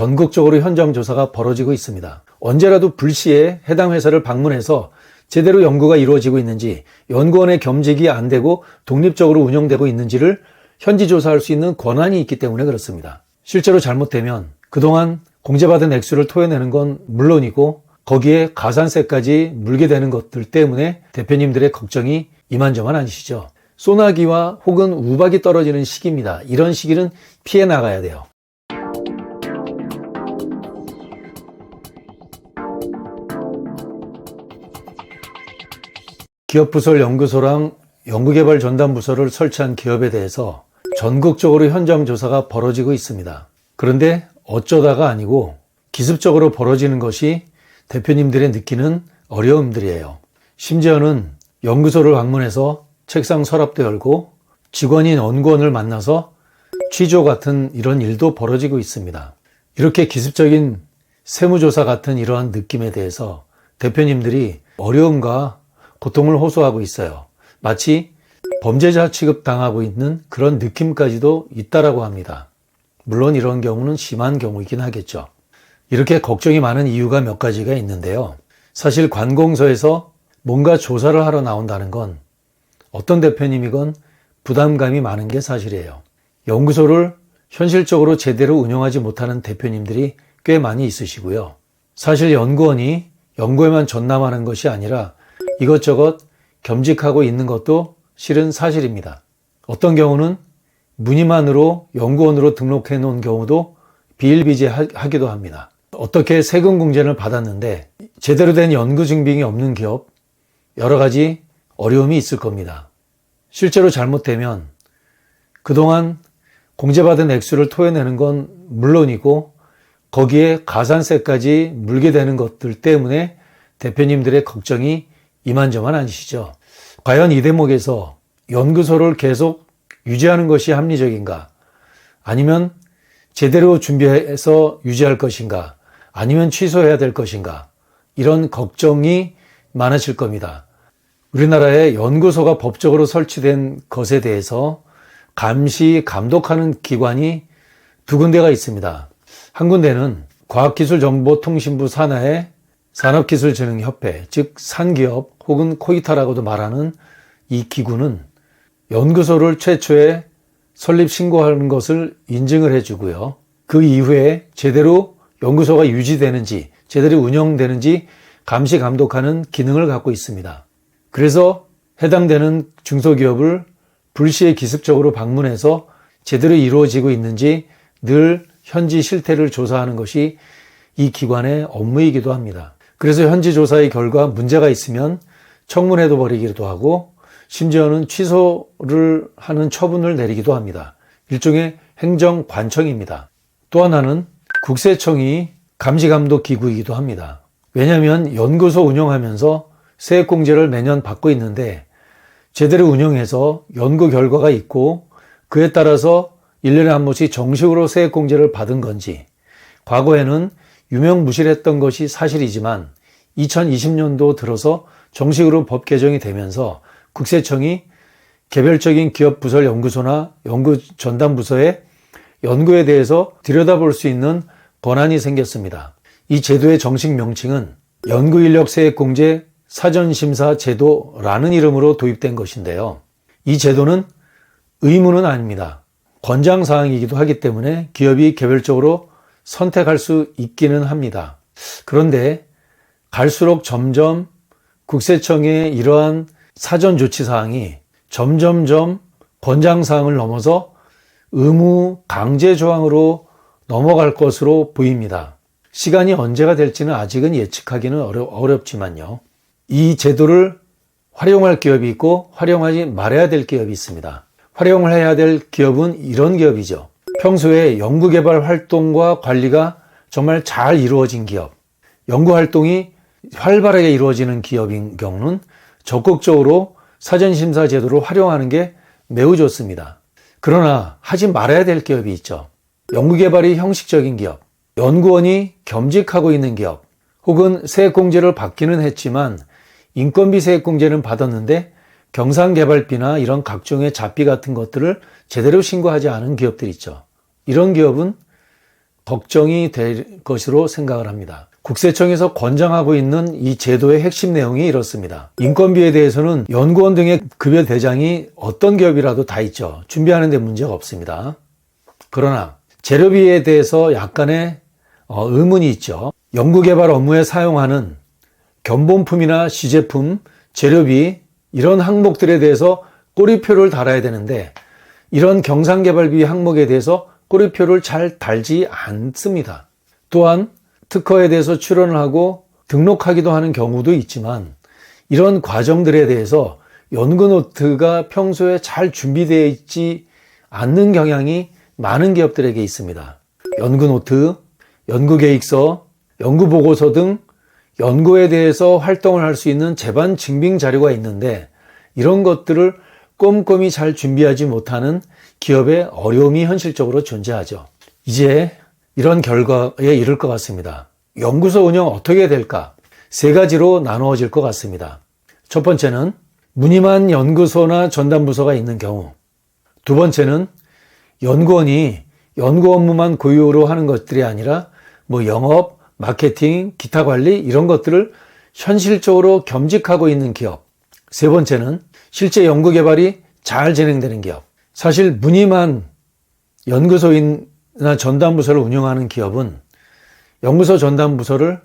전국적으로 현장 조사가 벌어지고 있습니다. 언제라도 불시에 해당 회사를 방문해서 제대로 연구가 이루어지고 있는지, 연구원의 겸직이 안 되고 독립적으로 운영되고 있는지를 현지 조사할 수 있는 권한이 있기 때문에 그렇습니다. 실제로 잘못되면 그동안 공제받은 액수를 토해내는 건 물론이고 거기에 가산세까지 물게 되는 것들 때문에 대표님들의 걱정이 이만저만 아니시죠. 소나기와 혹은 우박이 떨어지는 시기입니다. 이런 시기는 피해 나가야 돼요. 기업부설 연구소랑 연구개발 전담부서를 설치한 기업에 대해서 전국적으로 현장 조사가 벌어지고 있습니다. 그런데 어쩌다가 아니고 기습적으로 벌어지는 것이 대표님들의 느끼는 어려움들이에요. 심지어는 연구소를 방문해서 책상 서랍도 열고 직원인 연구원을 만나서 취조 같은 이런 일도 벌어지고 있습니다. 이렇게 기습적인 세무조사 같은 이러한 느낌에 대해서 대표님들이 어려움과 고통을 호소하고 있어요. 마치 범죄자 취급당하고 있는 그런 느낌까지도 있다라고 합니다. 물론 이런 경우는 심한 경우이긴 하겠죠. 이렇게 걱정이 많은 이유가 몇 가지가 있는데요. 사실 관공서에서 뭔가 조사를 하러 나온다는 건 어떤 대표님이건 부담감이 많은 게 사실이에요. 연구소를 현실적으로 제대로 운영하지 못하는 대표님들이 꽤 많이 있으시고요. 사실 연구원이 연구에만 전담하는 것이 아니라 이것저것 겸직하고 있는 것도 실은 사실입니다. 어떤 경우는 무늬만으로 연구원으로 등록해 놓은 경우도 비일비재하기도 합니다. 어떻게 세금 공제를 받았는데 제대로 된 연구 증빙이 없는 기업, 여러 가지 어려움이 있을 겁니다. 실제로 잘못되면 그동안 공제받은 액수를 토해내는 건 물론이고 거기에 가산세까지 물게 되는 것들 때문에 대표님들의 걱정이 이만저만 아니시죠. 과연 이 대목에서 연구소를 계속 유지하는 것이 합리적인가? 아니면 제대로 준비해서 유지할 것인가? 아니면 취소해야 될 것인가? 이런 걱정이 많으실 겁니다. 우리나라에 연구소가 법적으로 설치된 것에 대해서 감시, 감독하는 기관이 두 군데가 있습니다. 한 군데는 과학기술정보통신부 산하의 산업기술진흥협회, 즉 산기업 혹은 코이타라고도 말하는 이 기구는 연구소를 최초에 설립 신고하는 것을 인증을 해주고요. 그 이후에 제대로 연구소가 유지되는지, 제대로 운영되는지 감시 감독하는 기능을 갖고 있습니다. 그래서 해당되는 중소기업을 불시에 기습적으로 방문해서 제대로 이루어지고 있는지 늘 현지 실태를 조사하는 것이 이 기관의 업무이기도 합니다. 그래서 현지 조사의 결과 문제가 있으면 청문회도 벌이기도 하고 심지어는 취소를 하는 처분을 내리기도 합니다. 일종의 행정관청입니다. 또 하나는 국세청이 감시감독기구이기도 합니다. 왜냐하면 연구소 운영하면서 세액공제를 매년 받고 있는데 제대로 운영해서 연구 결과가 있고 그에 따라서 1년에 한 번씩 정식으로 세액공제를 받은 건지, 과거에는 유명무실했던 것이 사실이지만 2020년도 들어서 정식으로 법 개정이 되면서 국세청이 개별적인 기업부설 연구소나 연구전담부서의 연구에 대해서 들여다볼 수 있는 권한이 생겼습니다. 이 제도의 정식 명칭은 연구인력 세액공제 사전심사 제도라는 이름으로 도입된 것인데요. 이 제도는 의무는 아닙니다. 권장사항이기도 하기 때문에 기업이 개별적으로 선택할 수 있기는 합니다. 그런데 갈수록 점점 국세청의 이러한 사전 조치 사항이 점점점 권장사항을 넘어서 의무 강제 조항으로 넘어갈 것으로 보입니다. 시간이 언제가 될지는 아직은 예측하기는 어렵지만요. 이 제도를 활용할 기업이 있고 활용하지 말아야 될 기업이 있습니다. 활용을 해야 될 기업은 이런 기업이죠. 평소에 연구개발 활동과 관리가 정말 잘 이루어진 기업, 연구활동이 활발하게 이루어지는 기업인 경우는 적극적으로 사전심사 제도를 활용하는 게 매우 좋습니다. 그러나 하지 말아야 될 기업이 있죠. 연구개발이 형식적인 기업, 연구원이 겸직하고 있는 기업, 혹은 세액공제를 받기는 했지만 인건비 세액공제는 받았는데 경상개발비나 이런 각종의 잡비 같은 것들을 제대로 신고하지 않은 기업들 있죠. 이런 기업은 걱정이 될 것으로 생각을 합니다. 국세청에서 권장하고 있는 이 제도의 핵심 내용이 이렇습니다. 인건비에 대해서는 연구원 등의 급여 대장이 어떤 기업이라도 다 있죠. 준비하는 데 문제가 없습니다. 그러나 재료비에 대해서 약간의 의문이 있죠. 연구개발 업무에 사용하는 견본품이나 시제품, 재료비 이런 항목들에 대해서 꼬리표를 달아야 되는데 이런 경상개발비 항목에 대해서 꼬리표를 잘 달지 않습니다. 또한 특허에 대해서 출원을 하고 등록하기도 하는 경우도 있지만 이런 과정들에 대해서 연구노트가 평소에 잘 준비되어 있지 않는 경향이 많은 기업들에게 있습니다. 연구노트, 연구계획서, 연구보고서 등 연구에 대해서 활동을 할 수 있는 제반 증빙 자료가 있는데 이런 것들을 꼼꼼히 잘 준비하지 못하는 기업의 어려움이 현실적으로 존재하죠. 이제 이런 결과에 이를 것 같습니다. 연구소 운영 어떻게 될까? 세 가지로 나누어질 것 같습니다. 첫 번째는 무늬만 연구소나 전담부서가 있는 경우, 두 번째는 연구원이 연구 업무만 고유로 하는 것들이 아니라 영업, 마케팅, 기타 관리 이런 것들을 현실적으로 겸직하고 있는 기업, 세 번째는 실제 연구개발이 잘 진행되는 기업. 사실 무늬만 연구소나 전담부서를 운영하는 기업은 연구소 전담부서를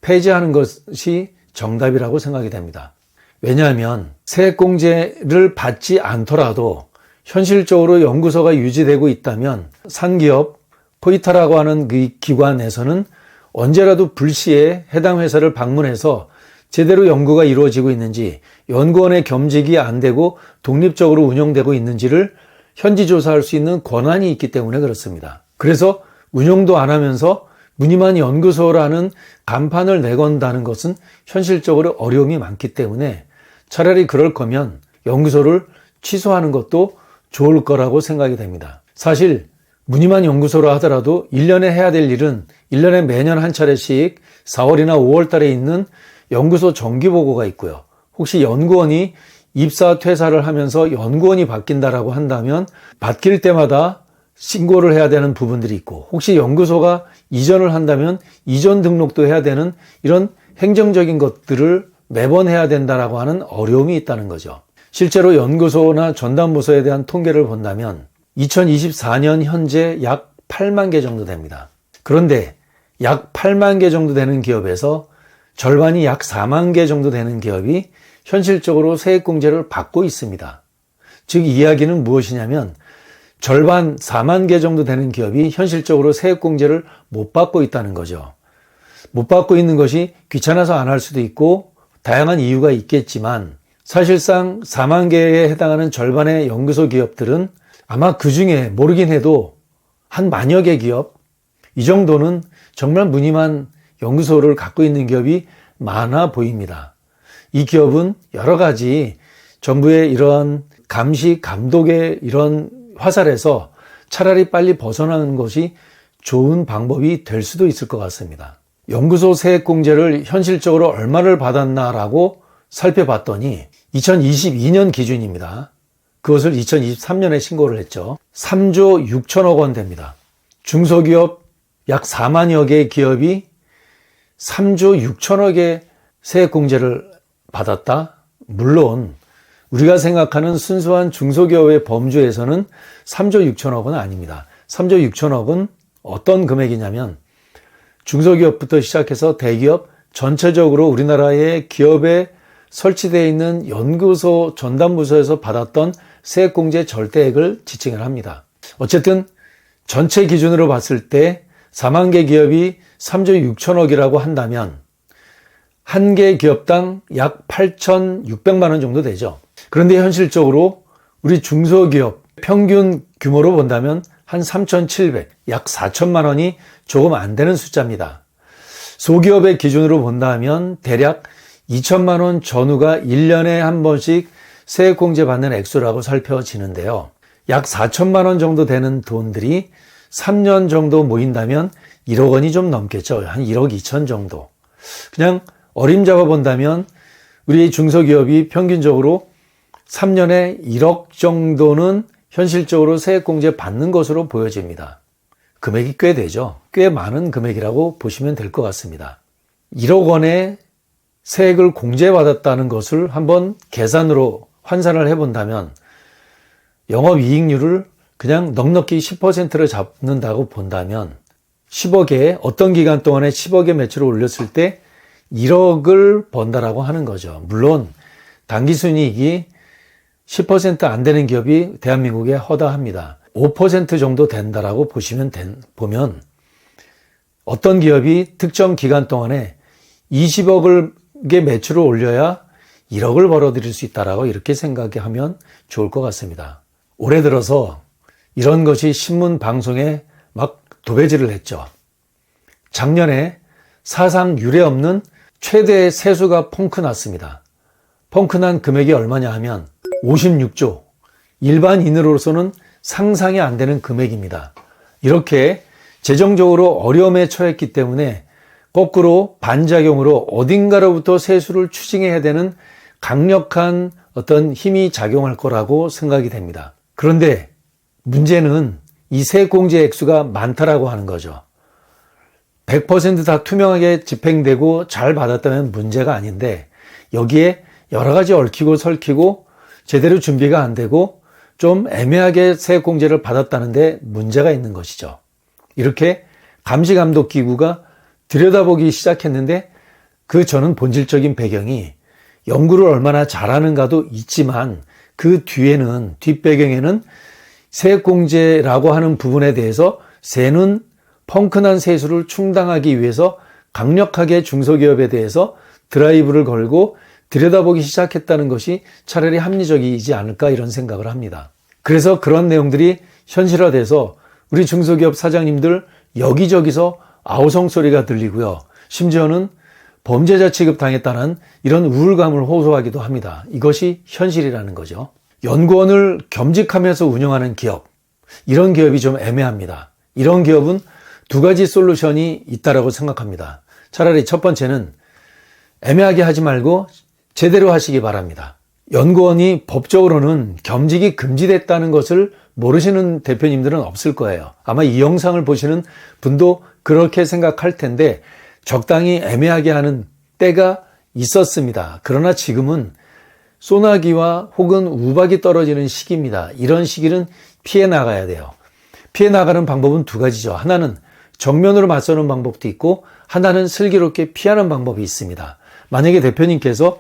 폐지하는 것이 정답이라고 생각이 됩니다. 왜냐하면 세액공제를 받지 않더라도 현실적으로 연구소가 유지되고 있다면 산기업, 포이타라고 하는 그 기관에서는 언제라도 불시에 해당 회사를 방문해서 제대로 연구가 이루어지고 있는지, 연구원의 겸직이 안 되고 독립적으로 운영되고 있는지를 현지 조사할 수 있는 권한이 있기 때문에 그렇습니다. 그래서 운영도 안 하면서 무늬만 연구소라는 간판을 내건다는 것은 현실적으로 어려움이 많기 때문에 차라리 그럴 거면 연구소를 취소하는 것도 좋을 거라고 생각이 됩니다. 사실 무늬만 연구소라 하더라도 1년에 해야 될 일은 1년에 매년 한 차례씩 4월이나 5월 달에 있는 연구소 정기보고가 있고요. 혹시 연구원이 입사 퇴사를 하면서 연구원이 바뀐다라고 한다면 바뀔 때마다 신고를 해야 되는 부분들이 있고, 혹시 연구소가 이전을 한다면 이전 등록도 해야 되는 이런 행정적인 것들을 매번 해야 된다라고 하는 어려움이 있다는 거죠. 실제로 연구소나 전담부서에 대한 통계를 본다면 2024년 현재 약 8만 개 정도 됩니다. 그런데 약 8만 개 정도 되는 기업에서 절반이 약 4만 개 정도 되는 기업이 현실적으로 세액공제를 받고 있습니다. 즉 이야기는 무엇이냐면 절반 4만 개 정도 되는 기업이 현실적으로 세액공제를 못 받고 있다는 거죠. 못 받고 있는 것이 귀찮아서 안 할 수도 있고 다양한 이유가 있겠지만 사실상 4만 개에 해당하는 절반의 연구소 기업들은 아마 그 중에 모르긴 해도 한 만여 개 기업, 이 정도는 정말 무늬만 연구소를 갖고 있는 기업이 많아 보입니다. 이 기업은 여러 가지 정부의 이런 감시, 감독의 이런 화살에서 차라리 빨리 벗어나는 것이 좋은 방법이 될 수도 있을 것 같습니다. 연구소 세액공제를 현실적으로 얼마를 받았나라고 살펴봤더니 2022년 기준입니다. 그것을 2023년에 신고를 했죠. 3조 6천억 원 됩니다. 중소기업 약 4만여 개의 기업이 3조 6천억의 세액공제를 받았다? 물론 우리가 생각하는 순수한 중소기업의 범주에서는 3조 6천억은 아닙니다. 3조 6천억은 어떤 금액이냐면 중소기업부터 시작해서 대기업 전체적으로 우리나라의 기업에 설치되어 있는 연구소 전담부서에서 받았던 세액공제 절대액을 지칭을 합니다. 어쨌든 전체 기준으로 봤을 때 4만 개 기업이 3조 6천억이라고 한다면 한 개 기업당 약 8,600만 원 정도 되죠. 그런데 현실적으로 우리 중소기업 평균 규모로 본다면 한 3,700, 약 4천만 원이 조금 안 되는 숫자입니다. 소기업의 기준으로 본다면 대략 2천만 원 전후가 1년에 한 번씩 세액공제 받는 액수라고 살펴지는데요. 약 4천만 원 정도 되는 돈들이 3년 정도 모인다면 1억 원이 좀 넘겠죠. 한 1억 2천 정도. 그냥 어림잡아 본다면 우리 중소기업이 평균적으로 3년에 1억 정도는 현실적으로 세액공제 받는 것으로 보여집니다. 금액이 꽤 되죠. 꽤 많은 금액이라고 보시면 될 것 같습니다. 1억 원의 세액을 공제받았다는 것을 한번 계산으로 환산을 해본다면 영업이익률을 그냥 넉넉히 10%를 잡는다고 본다면 10억에 어떤 기간 동안에 10억의 매출을 올렸을 때 1억을 번다라고 하는 거죠. 물론 당기순이익이 10% 안 되는 기업이 대한민국에 허다합니다. 5% 정도 된다라고 보면 어떤 기업이 특정 기간 동안에 20억의 매출을 올려야 1억을 벌어들일 수 있다라고 이렇게 생각하면 좋을 것 같습니다. 올해 들어서 이런 것이 신문 방송에 막 도배질을 했죠. 작년에 사상 유례 없는 최대 세수가 펑크났습니다. 펑크난 금액이 얼마냐 하면 56조. 일반인으로서는 상상이 안 되는 금액입니다. 이렇게 재정적으로 어려움에 처했기 때문에 거꾸로 반작용으로 어딘가로부터 세수를 추징해야 되는 강력한 어떤 힘이 작용할 거라고 생각이 됩니다. 그런데 문제는 이 세액공제 액수가 많다라고 하는 거죠. 100% 다 투명하게 집행되고 잘 받았다면 문제가 아닌데 여기에 여러 가지 얽히고 설키고 제대로 준비가 안 되고 좀 애매하게 세액공제를 받았다는데 문제가 있는 것이죠. 이렇게 감시감독기구가 들여다보기 시작했는데 저는 본질적인 배경이 연구를 얼마나 잘하는가도 있지만 그 뒤에는 뒷배경에는 세액공제라고 하는 부분에 대해서 새는 펑크난 세수를 충당하기 위해서 강력하게 중소기업에 대해서 드라이브를 걸고 들여다보기 시작했다는 것이 차라리 합리적이지 않을까 이런 생각을 합니다. 그래서 그런 내용들이 현실화돼서 우리 중소기업 사장님들 여기저기서 아우성 소리가 들리고요. 심지어는 범죄자 취급당했다는 이런 우울감을 호소하기도 합니다. 이것이 현실이라는 거죠. 연구원을 겸직하면서 운영하는 기업, 이런 기업이 좀 애매합니다. 이런 기업은 두 가지 솔루션이 있다고 생각합니다. 차라리 첫 번째는 애매하게 하지 말고 제대로 하시기 바랍니다. 연구원이 법적으로는 겸직이 금지됐다는 것을 모르시는 대표님들은 없을 거예요. 아마 이 영상을 보시는 분도 그렇게 생각할 텐데 적당히 애매하게 하는 때가 있었습니다. 그러나 지금은 소나기와 혹은 우박이 떨어지는 시기입니다. 이런 시기는 피해 나가야 돼요. 피해 나가는 방법은 두 가지죠. 하나는 정면으로 맞서는 방법도 있고 하나는 슬기롭게 피하는 방법이 있습니다. 만약에 대표님께서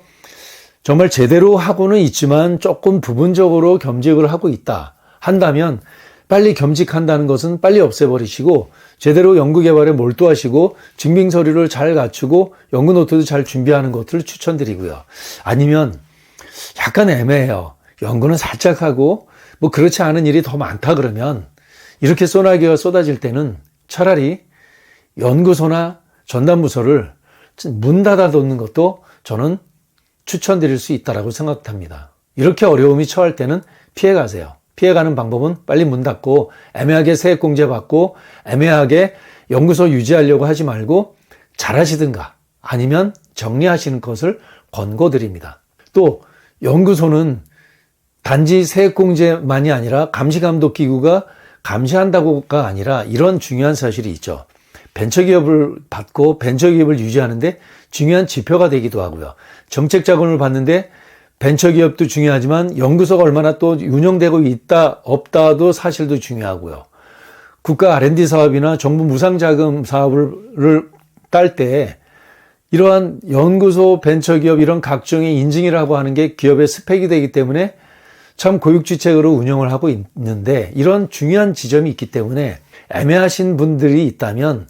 정말 제대로 하고는 있지만 조금 부분적으로 겸직을 하고 있다 한다면 빨리 겸직한다는 것은 빨리 없애버리시고 제대로 연구개발에 몰두하시고 증빙서류를 잘 갖추고 연구노트도 잘 준비하는 것을 추천드리고요. 아니면 약간 애매해요. 연구는 살짝 하고 뭐 그렇지 않은 일이 더 많다 그러면 이렇게 소나기가 쏟아질 때는 차라리 연구소나 전담부서를 문 닫아놓는 것도 저는 추천드릴 수 있다고 생각합니다. 이렇게 어려움이 처할 때는 피해가세요. 피해가는 방법은 빨리 문 닫고 애매하게 세액공제 받고 애매하게 연구소 유지하려고 하지 말고 잘하시든가 아니면 정리하시는 것을 권고드립니다. 또 연구소는 단지 세액공제만이 아니라 감시감독기구가 감시한다고가 아니라 이런 중요한 사실이 있죠. 벤처기업을 받고 벤처기업을 유지하는데 중요한 지표가 되기도 하고요. 정책 자금을 받는데 벤처기업도 중요하지만 연구소가 얼마나 또 운영되고 있다 없다도 사실도 중요하고요. 국가 R&D 사업이나 정부 무상자금 사업을 딸 때 이러한 연구소, 벤처기업 이런 각종의 인증이라고 하는 게 기업의 스펙이 되기 때문에 참 고육지책으로 운영을 하고 있는데 이런 중요한 지점이 있기 때문에 애매하신 분들이 있다면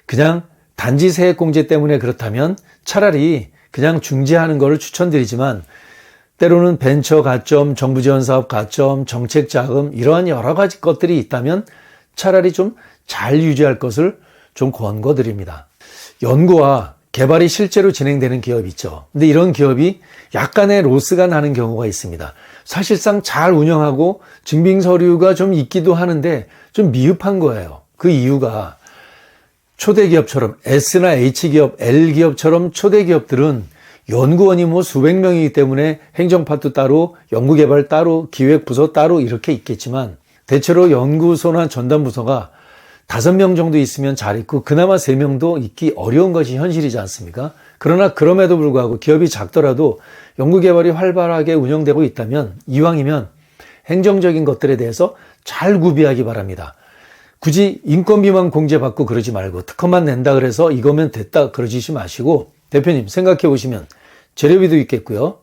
그냥 단지 세액공제 때문에 그렇다면 차라리 그냥 중지하는 것을 추천드리지만 때로는 벤처 가점, 정부 지원 사업 가점, 정책 자금 이러한 여러 가지 것들이 있다면 차라리 좀 잘 유지할 것을 좀 권고드립니다. 연구와 개발이 실제로 진행되는 기업이 있죠. 근데 이런 기업이 약간의 로스가 나는 경우가 있습니다. 사실상 잘 운영하고 증빙 서류가 좀 있기도 하는데 좀 미흡한 거예요. 그 이유가 초대 기업처럼 S나 H기업, L기업처럼 초대 기업들은 연구원이 뭐 수백 명이기 때문에 행정파트 따로, 연구개발 따로, 기획부서 따로 이렇게 있겠지만 대체로 연구소나 전담부서가 5명 정도 있으면 잘 있고 그나마 3명도 있기 어려운 것이 현실이지 않습니까? 그러나 그럼에도 불구하고 기업이 작더라도 연구개발이 활발하게 운영되고 있다면 이왕이면 행정적인 것들에 대해서 잘 구비하기 바랍니다. 굳이 인건비만 공제받고 그러지 말고 특허만 낸다 그래서 이거면 됐다 그러지 마시고 대표님 생각해 보시면 재료비도 있겠고요.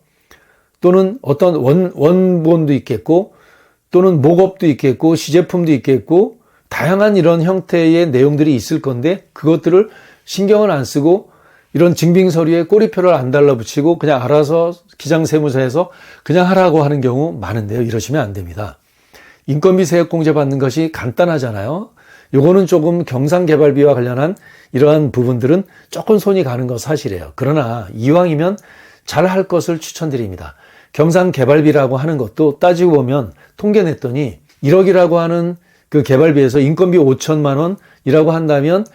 또는 어떤 원본도 있겠고 또는 목업도 있겠고 시제품도 있겠고 다양한 이런 형태의 내용들이 있을 건데 그것들을 신경을 안 쓰고 이런 증빙 서류에 꼬리표를 안 달라붙이고 그냥 알아서 기장세무서에서 그냥 하라고 하는 경우 많은데요. 이러시면 안 됩니다. 인건비 세액 공제 받는 것이 간단하잖아요. 요거는 조금 경상개발비와 관련한 이러한 부분들은 조금 손이 가는 거 사실이에요. 그러나 이왕이면 잘 할 것을 추천드립니다. 경상개발비라고 하는 것도 따지고 보면 통계 냈더니 1억이라고 하는 그 개발비에서 인건비 5천만 원이라고 한다면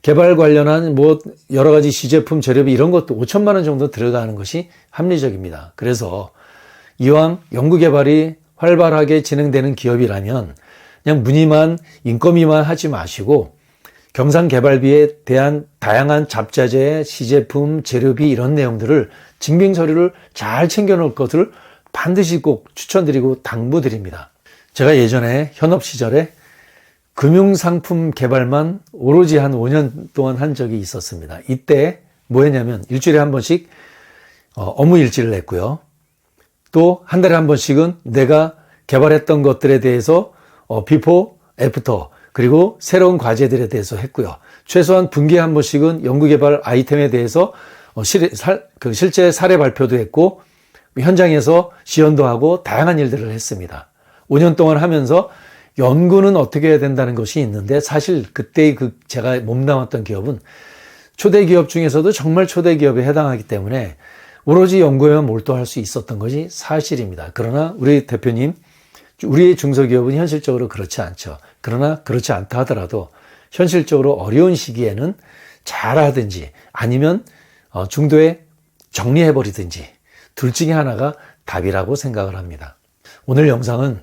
개발 관련한 뭐 여러 가지 시제품 재료비 이런 것도 5천만 원 정도 들어가는 것이 합리적입니다. 그래서 이왕 연구개발이 활발하게 진행되는 기업이라면 그냥 무늬만 인건비만 하지 마시고 경상개발비에 대한 다양한 잡자재, 시제품, 재료비 이런 내용들을 증빙서류를 잘 챙겨놓을 것을 반드시 꼭 추천드리고 당부드립니다. 제가 예전에 현업 시절에 금융상품 개발만 오로지 한 5년 동안 한 적이 있었습니다. 이때 뭐 했냐면 일주일에 한 번씩 업무 일지를 냈고요. 또 한 달에 한 번씩은 내가 개발했던 것들에 대해서 비포, 애프터 그리고 새로운 과제들에 대해서 했고요. 최소한 분기에 한 번씩은 연구개발 아이템에 대해서 실제 사례 발표도 했고 현장에서 시연도 하고 다양한 일들을 했습니다. 5년 동안 하면서 연구는 어떻게 해야 된다는 것이 있는데 사실 그때 제가 몸담았던 기업은 초대 기업 중에서도 정말 초대 기업에 해당하기 때문에 오로지 연구에만 몰두할 수 있었던 것이 사실입니다. 그러나 우리 대표님, 우리의 중소기업은 현실적으로 그렇지 않죠. 그러나 그렇지 않다 하더라도 현실적으로 어려운 시기에는 잘하든지 아니면 중도에 정리해버리든지 둘 중에 하나가 답이라고 생각을 합니다. 오늘 영상은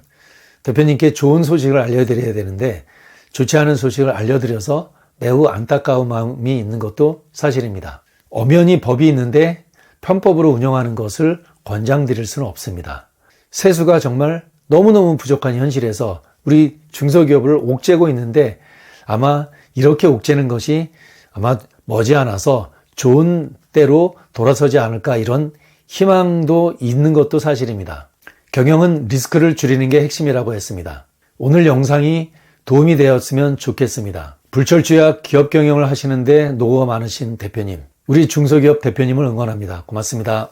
대표님께 좋은 소식을 알려드려야 되는데 좋지 않은 소식을 알려드려서 매우 안타까운 마음이 있는 것도 사실입니다. 엄연히 법이 있는데 편법으로 운영하는 것을 권장드릴 수는 없습니다. 세수가 정말 너무너무 부족한 현실에서 우리 중소기업을 옥죄고 있는데 아마 이렇게 옥죄는 것이 아마 머지않아서 좋은 때로 돌아서지 않을까 이런 희망도 있는 것도 사실입니다. 경영은 리스크를 줄이는 게 핵심이라고 했습니다. 오늘 영상이 도움이 되었으면 좋겠습니다. 불철주야 기업 경영을 하시는데 노고가 많으신 대표님, 우리 중소기업 대표님을 응원합니다. 고맙습니다.